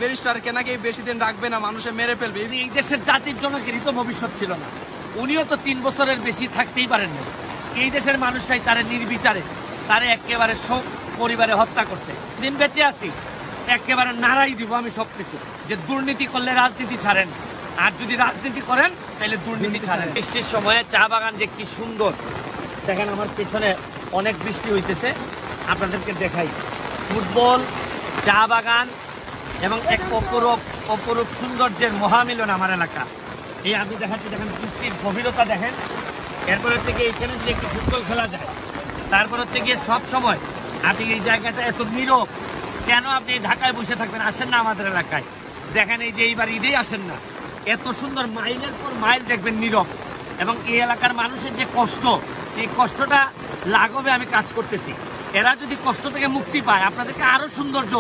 ব্যারিস্টারকে নাকি বেশি দিন রাখবে না, মানুষে মেরে ফেলবে। এই দেশের জাতির জনকেরই তো ভবিষ্যৎ ছিল না, উনিও তো 3 বছরের বেশি থাকতেই পারেন না। এই দেশের মানুষরাই তারে নির্বিচারে তারে একেবারে সব পরিবারে হত্যা করছে। দিন বেঁচে আছি একেবারে নাড়াই দিব আমি সবকিছু, যে দুর্নীতি করলে রাজনীতি ছাড়েন, আর যদি রাজনীতি করেন তাহলে দুর্নীতি ছাড়েন। বৃষ্টির সময়ে চা বাগান যে কি সুন্দর দেখেন, আমার পেছনে অনেক বৃষ্টি হইতেছে, আপনাদেরকে দেখাই। ফুটবল, চা বাগান এবং এক অপরূপ সৌন্দর্যের মহামিলন আমার এলাকা। এই আমি দেখাচ্ছি, দেখেন বৃষ্টির গভীরতা দেখেন। এরপর হচ্ছে গিয়ে এখানে যদি একটু ফুটবল খেলা যায়, তারপর হচ্ছে গিয়ে সব সময় আপনি এই জায়গাটা এত নীরব কেন? আপনি ঢাকায় বসে থাকবেন, আসেন না আমাদের এলাকায়, দেখেন এই যে এইবার ঈদেই আসেন না, এত সুন্দর মাইলের পর মাইল দেখবেন নীরব। এবং এই এলাকার মানুষের যে কষ্ট, এই কষ্টটা লাঘবে আমি কাজ করতেছি। এরা যদি কষ্ট থেকে মুক্তি পায়, আপনাদেরকে আরো সৌন্দর্য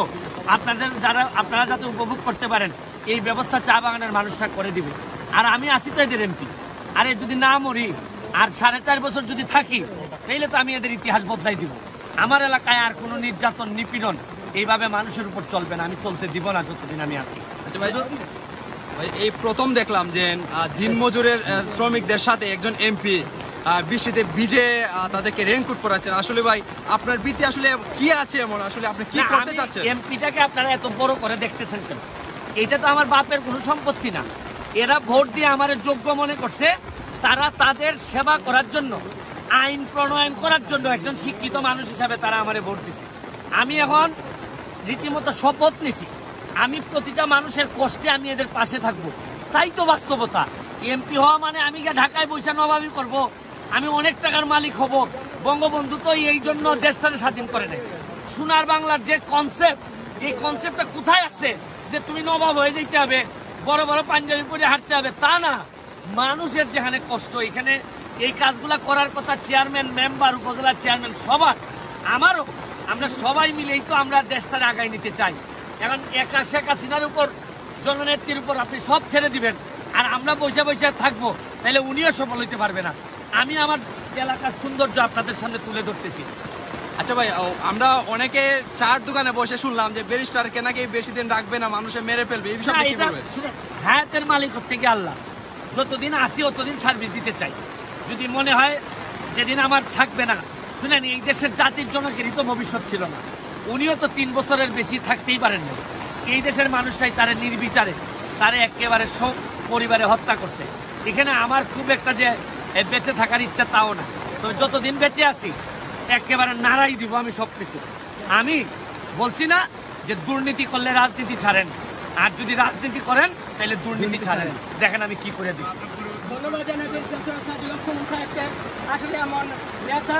আপনারা যাতে উপভোগ করতে পারেন, এই ব্যবস্থা চা বাগানের মানুষরা করে দিবে। আর আমি আসি তো এদের এমপি, আরে যদি না মরি আর 4.5 বছর যদি থাকি, তাইলে তো আমি এদের ইতিহাস বদলাই দিব। আমার এলাকায় আর কোনো নির্যাতন নিপীড়ন এইভাবে মানুষের উপর চলবে না, আমি চলতে দিব না যতদিন আমি আছি। আচ্ছা ভাই, এই প্রথম দেখলাম যে দিনমজুরের শ্রমিকদের সাথে একজন এমপি বৃষ্টিতে ভিজে তাদেরকে রেইনকোট পরাচ্ছেন। আসলে ভাই আপনার বৃত্তি আসলে কি আছে এমন, আসলে আপনি কি করতে চাচ্ছেন? এমপিটাকে আপনারা এত বড় করে দেখতেছেন কেন? এটা তো আমার বাপের কোনো সম্পত্তি না। এরা ভোট দিয়ে আমার যোগ্য মনে করছে, তারা তাদের সেবা করার জন্য, আইন প্রণয়ন করার জন্য একজন শিক্ষিত মানুষ হিসাবে তারা আমারে ভোট দিছে। আমি এখন রীতিমতো শপথ নিছি, আমি প্রতিটা মানুষের কষ্টে আমি এদের পাশে থাকবো। তাই তো বাস্তবতা। এমপি হওয়া মানে আমি ঢাকায় বৈশা নবাবি করব, আমি অনেক টাকার মালিক হব। বঙ্গবন্ধু তো এই জন্য দেশটাকে স্বাধীন করে নেয়। সোনার বাংলার যে কনসেপ্ট, এই কনসেপ্টটা কোথায় আসছে যে তুমি নবাব হয়ে যেতে হবে, বড় বড় পাঞ্জাবি পরে হাঁটতে হবে? তা না, মানুষের যেখানে কষ্ট, এখানে এই কাজগুলা করার কথা চেয়ারম্যান, মেম্বার, উপজেলা চেয়ারম্যান সবার, আমারও, আমরা সবাই মিলেই তো আমরা দেশটাকে আগায় নিতে চাই। এখন একা শেখ হাসিনার উপর, জননেত্রীর উপর আপনি সব ছেড়ে দিবেন আর আমরা বসে বসে থাকবো, তাহলে উনিও সফল হইতে পারবে না। আমি আমার এলাকার সৌন্দর্য আপনাদের সামনে তুলে ধরতেছি। আচ্ছা ভাই, আমরা অনেকে চার দোকানে বসে শুনলাম যে ব্যারিস্টারকে নাকি বেশি দিন রাখবে না, মানুষে মেরে ফেলবে। এই বিষয়ে কি বলবেন? হায়াতের মালিক হচ্ছে কি আল্লাহ। যতদিন আসি ততদিন সার্ভিস দিতে চাই। যদি মনে হয় যেদিন আমার থাকবে না, শুনেন এই দেশের জাতির জনকেরই তো ভবিষ্যৎ ছিল না, উনিও তো 3 বছরের বেশি থাকতেই পারেন না। এই দেশের মানুষরাই তারে নির্বিচারে তারে একেবারে সব পরিবারে হত্যা করছে। এখানে আমার খুব একটা যে বেঁচে থাকার ইচ্ছা তাও না, তবে যতদিন বেঁচে আছি একেবারে নাড়াই দিব আমি সবকিছু। আমি বলছি না যে দুর্নীতি করলে রাজনীতি ছাড়েন, আর যদি রাজনীতি করেন তাহলে দুর্নীতি ছাড়েন। দেখেন আমি কি করে দিই। ধন্যবাদ জানাই আসলে এমন নেতা।